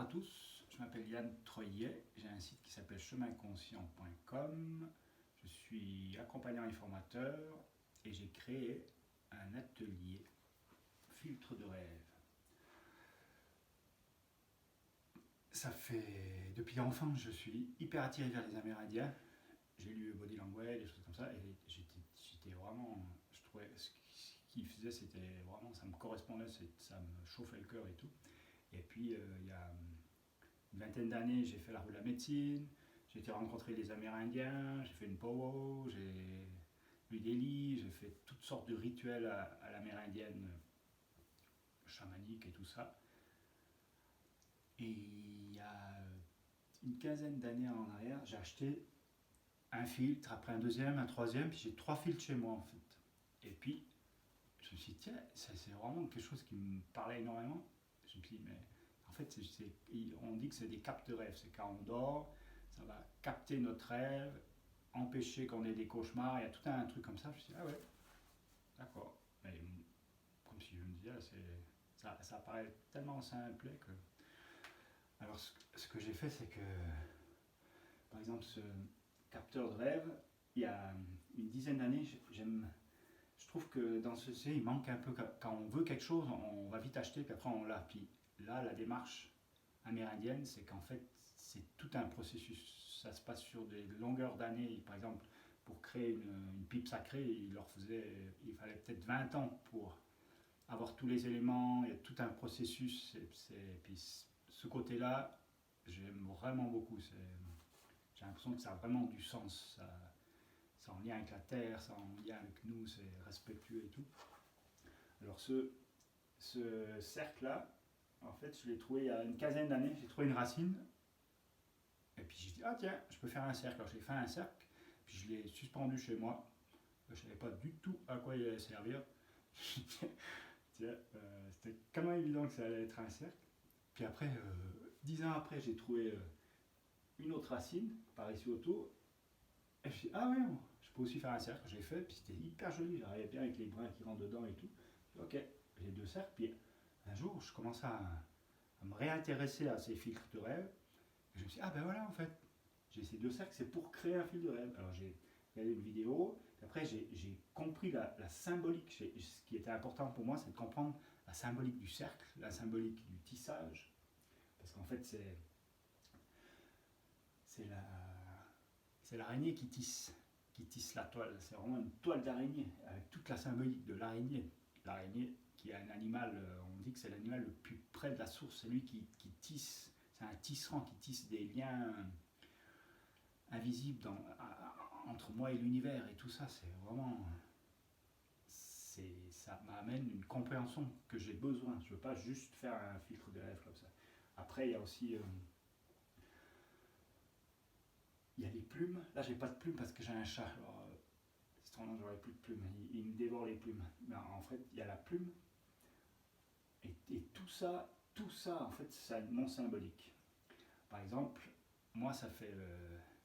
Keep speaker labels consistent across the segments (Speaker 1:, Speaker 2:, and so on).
Speaker 1: tous, je m'appelle Yann Troyet, j'ai un site qui s'appelle cheminconscient.com, je suis accompagnant et formateur et j'ai créé un atelier filtre de rêve. Ça fait, depuis enfant, je suis hyper attiré vers les Amérindiens. J'ai lu Body Language, des choses comme ça, et j'étais vraiment, je trouvais ce qu'ils faisaient, c'était vraiment, ça me correspondait, ça me chauffait le cœur et tout. Et puis, il y a une vingtaine d'années, j'ai fait la route de la médecine, j'ai été rencontrer les Amérindiens, j'ai fait une powwow, j'ai lu des livres, j'ai fait toutes sortes de rituels à l'amérindienne, chamanique et tout ça. Et il y a une quinzaine d'années en arrière, j'ai acheté un filtre, après un deuxième, un troisième, puis j'ai 3 filtres chez moi en fait. Et puis, je me suis dit, tiens, c'est vraiment quelque chose qui me parlait énormément. Je me suis dit, mais en fait, on dit que c'est des captes de rêve. C'est quand on dort, ça va capter notre rêve, empêcher qu'on ait des cauchemars. Il y a tout un truc comme ça. Je me suis dit, ah ouais, d'accord. Mais comme si je me disais, ça paraît tellement simple que. Alors, ce que j'ai fait, c'est que, par exemple, ce capteur de rêve, il y a une dizaine d'années, je trouve que dans ce il manque un peu. Quand on veut quelque chose, on va vite acheter, puis après on l'a. Puis là, la démarche amérindienne, c'est qu'en fait, c'est tout un processus. Ça se passe sur des longueurs d'années. Par exemple, pour créer une pipe sacrée, il fallait peut-être 20 ans pour avoir tous les éléments. Il y a tout un processus. Puis ce côté-là, j'aime vraiment beaucoup. J'ai l'impression que ça a vraiment du sens. C'est en lien avec la terre, c'est en lien avec nous, c'est respectueux et tout. Alors ce cercle-là, en fait, je l'ai trouvé il y a une quinzaine d'années, j'ai trouvé une racine, et puis j'ai dit, ah tiens, je peux faire un cercle. Alors j'ai fait un cercle, puis je l'ai suspendu chez moi. Je ne savais pas du tout à quoi il allait servir. C'était tellement évident que ça allait être un cercle. Puis après, 10 ans après, j'ai trouvé une autre racine, par ici autour. Et je me suis dit, ah ouais, je peux aussi faire un cercle. J'ai fait, puis c'était hyper joli. J'arrivais bien avec les brins qui rentrent dedans et tout. Je me suis dit, ok, j'ai 2 cercles. Puis un jour, je commençais à me réintéresser à ces filtres de rêve. Et je me suis dit, ah ben voilà, en fait, j'ai ces 2 cercles, c'est pour créer un fil de rêve. Alors j'ai regardé une vidéo, et après j'ai compris la symbolique. Ce qui était important pour moi, c'est de comprendre la symbolique du cercle, la symbolique du tissage. Parce qu'en fait, c'est l'araignée qui tisse la toile. C'est vraiment une toile d'araignée, avec toute la symbolique de l'araignée. L'araignée qui est un animal, on dit que c'est l'animal le plus près de la source, c'est lui qui tisse, c'est un tisserand qui tisse des liens invisibles entre moi et l'univers. Et tout ça, c'est vraiment. Ça m'amène une compréhension que j'ai besoin. Je ne veux pas juste faire un filtre de rêve comme ça. Après, il y a aussi. Il y a les plumes. Là, j'ai pas de plumes parce que j'ai un chat. Alors, c'est étonnant, j'aurais plus de plumes. Il me dévore les plumes. Mais en fait, il y a la plume. Et tout ça, en fait, c'est un nom symbolique. Par exemple, moi, ça fait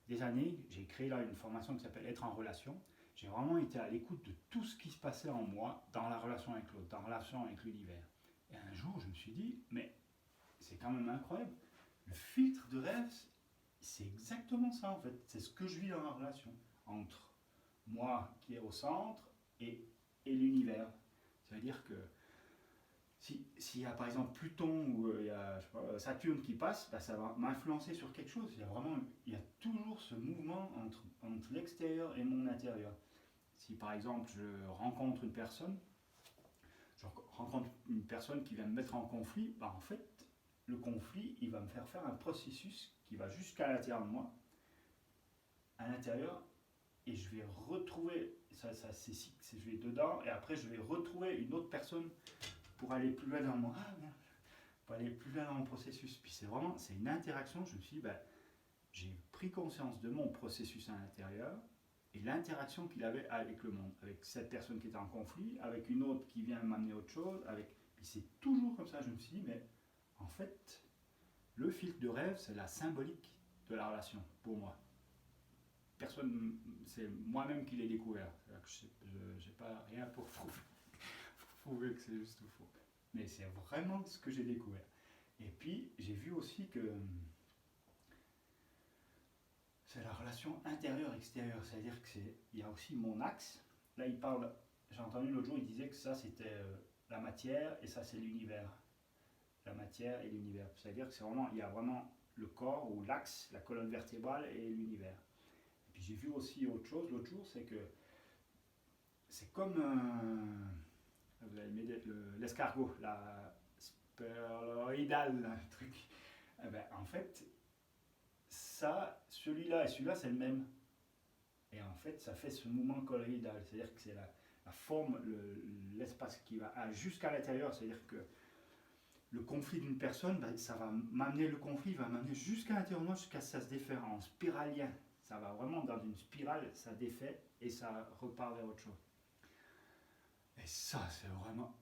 Speaker 1: des années, j'ai créé là une formation qui s'appelle Être en relation. J'ai vraiment été à l'écoute de tout ce qui se passait en moi dans la relation avec l'autre, dans la relation avec l'univers. Et un jour, je me suis dit, mais c'est quand même incroyable. Le filtre de rêve, c'est exactement ça en fait. C'est ce que je vis dans la relation entre moi qui est au centre et l'univers. Ça veut dire que s'il y a par exemple Pluton ou il y a Saturne qui passe, bah, ça va m'influencer sur quelque chose. Il y a toujours ce mouvement entre l'extérieur et mon intérieur. Si par exemple je rencontre une personne qui vient me mettre en conflit, bah, en fait le conflit il va me faire un processus qui va jusqu'à l'intérieur de moi, à l'intérieur, et je vais retrouver, je vais dedans, et après je vais retrouver une autre personne pour aller plus loin dans pour aller plus loin dans mon processus. Puis c'est une interaction. Je me suis dit, j'ai pris conscience de mon processus à l'intérieur et l'interaction qu'il avait avec le monde, avec cette personne qui était en conflit, avec une autre qui vient m'amener autre chose, puis c'est toujours comme ça. Je me suis dit, mais en fait, le filtre de rêve, c'est la symbolique de la relation pour moi. Personne, c'est moi-même qui l'ai découvert. Je n'ai pas rien pour prouver que c'est juste ou faux. Mais c'est vraiment ce que j'ai découvert. Et puis j'ai vu aussi que c'est la relation intérieure-extérieure, c'est-à-dire que il y a aussi mon axe. Là il parle, j'ai entendu l'autre jour, il disait que ça c'était la matière et ça c'est l'univers. La matière et l'univers. C'est-à-dire que il y a vraiment le corps ou l'axe, la colonne vertébrale et l'univers. Et puis j'ai vu aussi autre chose l'autre jour, c'est que c'est comme vous allez m'aider, l'escargot, la sphéroïdale, le truc. Eh ben, en fait, ça, celui-là et celui-là, c'est le même. Et en fait, ça fait ce mouvement colloïdal, c'est-à-dire que c'est la forme, l'espace qui va jusqu'à l'intérieur, c'est-à-dire que le conflit d'une personne, ben, ça va m'amener, le conflit va m'amener jusqu'à l'intérieur de moi, jusqu'à ce que ça se défait en spiralien. Ça va vraiment dans une spirale, ça défait et ça repart vers autre chose. Et ça, c'est vraiment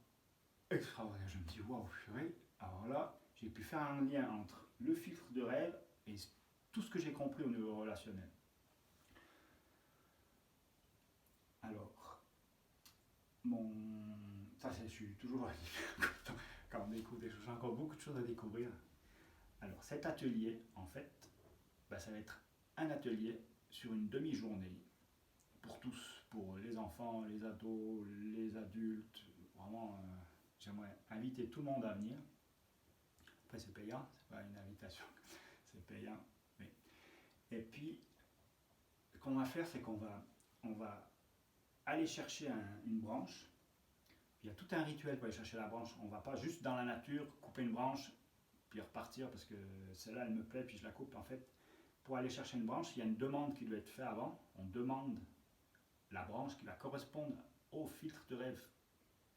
Speaker 1: extraordinaire. Je me dis, waouh, purée. Alors là, j'ai pu faire un lien entre le filtre de rêve et tout ce que j'ai compris au niveau relationnel. Alors, ça, je suis toujours quand on découvre des choses. J'ai encore beaucoup de choses à découvrir. Alors, cet atelier, en fait, bah, ça va être un atelier sur une demi-journée pour tous, pour les enfants, les ados, les adultes. Vraiment, j'aimerais inviter tout le monde à venir. Après, c'est payant, c'est pas une invitation, c'est payant. Mais... Et puis, ce qu'on va faire, c'est on va aller chercher une branche. Il y a tout un rituel pour aller chercher la branche. On ne va pas juste dans la nature couper une branche puis repartir parce que celle-là elle me plaît puis je la coupe. En fait, pour aller chercher une branche, il y a une demande qui doit être faite avant. On demande la branche qui va correspondre au filtre de rêve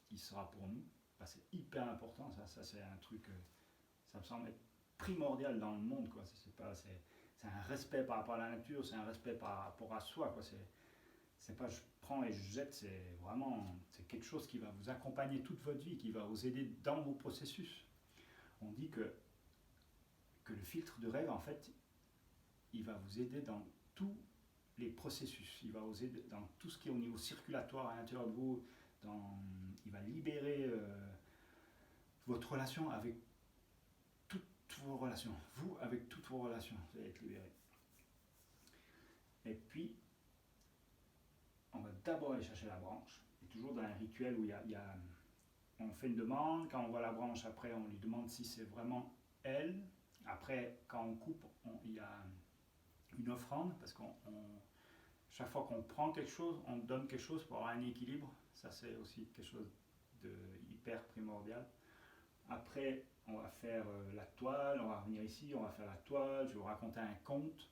Speaker 1: qui sera pour nous. Bah, c'est hyper important, ça c'est un truc, ça me semble être primordial dans le monde, quoi. C'est un respect par rapport à la nature, c'est un respect par rapport à soi, quoi. C'est pas je prends et je jette, c'est vraiment c'est quelque chose qui va vous accompagner toute votre vie, qui va vous aider dans vos processus. On dit que le filtre de rêve, en fait, il va vous aider dans tous les processus. Il va vous aider dans tout ce qui est au niveau circulatoire à l'intérieur de vous. Il va libérer votre relation avec toutes vos relations. Vous, avec toutes vos relations, vous allez être libéré. Et puis, on va d'abord aller chercher la branche. Et toujours dans un rituel où on fait une demande. Quand on voit la branche, après, on lui demande si c'est vraiment elle. Après, quand on coupe, il y a une offrande, parce qu'on chaque fois qu'on prend quelque chose, on donne quelque chose pour avoir un équilibre. Ça, c'est aussi quelque chose de hyper primordial. Après, on va faire la toile, on va revenir ici, on va faire la toile, je vais vous raconter un conte.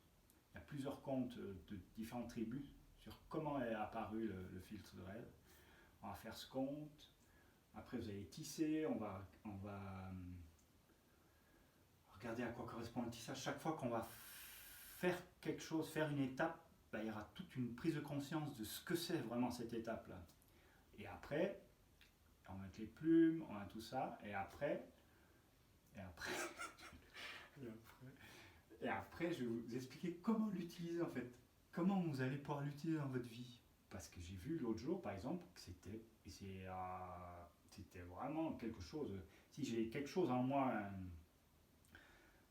Speaker 1: Il y a plusieurs contes de différentes tribus sur comment est apparu le filtre de rêve. On va faire ce conte. Après, vous allez tisser, on va regarder à quoi correspond le tissage. Chaque fois qu'on va faire quelque chose, faire une étape, bah, il y aura toute une prise de conscience de ce que c'est vraiment cette étape-là. Et après, on va mettre les plumes, on va tout ça, et après, je vais vous expliquer comment l'utiliser en fait. Comment vous allez pouvoir l'utiliser dans votre vie. Parce que j'ai vu l'autre jour, par exemple, que c'était vraiment quelque chose. Si j'ai quelque chose en moi,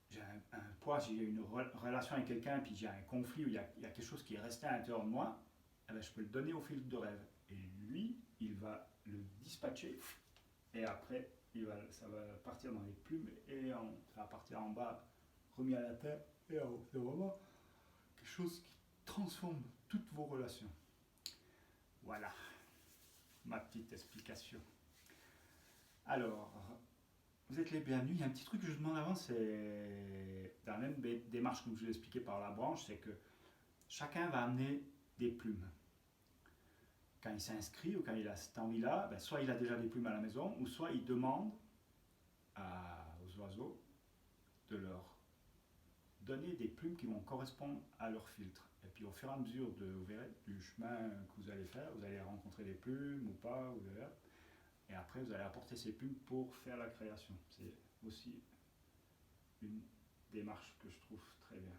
Speaker 1: j'ai un poids, j'ai une relation avec quelqu'un, puis j'ai un conflit où il y a quelque chose qui est resté à l'intérieur de moi, eh bien, je peux le donner au filtre de rêve. Et lui, il va le dispatcher, et après, ça va partir dans les plumes, et ça va partir en bas, remis à la terre, et en haut. C'est vraiment quelque chose qui transforme toutes vos relations. Voilà, ma petite explication. Alors, vous êtes les bienvenus. Il y a un petit truc que je demande avant, c'est dans la même démarche que je vous ai expliqué par la branche, c'est que chacun va amener des plumes. Quand il s'inscrit ou quand il a cette envie-là, ben soit il a déjà des plumes à la maison, ou soit il demande aux oiseaux de leur donner des plumes qui vont correspondre à leur filtre. Et puis au fur et à mesure vous verrez, du chemin que vous allez faire, vous allez rencontrer des plumes ou pas, vous verrez. Et après, vous allez apporter ces plumes pour faire la création. C'est aussi une démarche que je trouve très bien.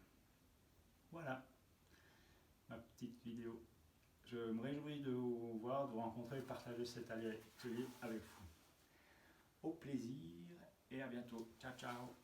Speaker 1: Voilà ma petite vidéo. Je me réjouis de vous voir, de vous rencontrer et de partager cet atelier avec vous. Au plaisir et à bientôt. Ciao, ciao.